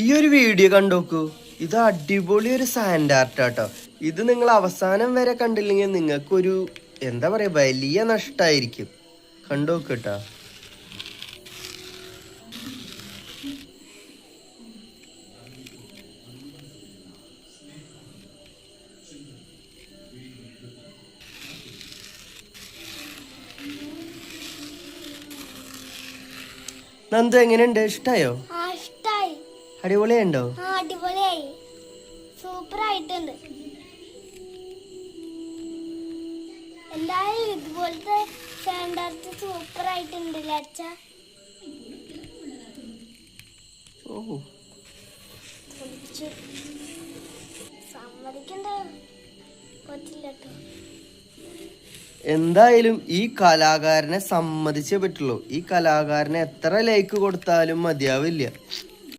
ഈ ഒരു വീഡിയോ കണ്ടോക്കൂ. ഇത് അടിപൊളി ഒരു സാൻഡ് ആർട്ടാട്ടോ. ഇത് നിങ്ങൾ അവസാനം വരെ കണ്ടില്ലെങ്കിൽ നിങ്ങൾക്കൊരു എന്താ പറയാ വലിയ നഷ്ടമായിരിക്കും. കണ്ടോക്കട്ടാ. നന്ദു എങ്ങനെയുണ്ട്? ഇഷ്ടായോ? അടിപൊളിയുണ്ടോ? അടിപൊളിയായി, സൂപ്പർ ആയിട്ടുണ്ട്. എന്തായാലും ഇതുപോലത്തെ സാൻഡ് ആർട്ട് സൂപ്പർ ആയിട്ടുണ്ട് അച്ഛ. സമ്മതിക്കണ്ട പറ്റില്ലട്ടോ. എന്തായാലും ഈ കലാകാരനെ സമ്മതിച്ചേ പറ്റുള്ളൂ. ഈ കലാകാരനെ എത്ര ലൈക്ക് കൊടുത്താലും മതിയാവില്ല.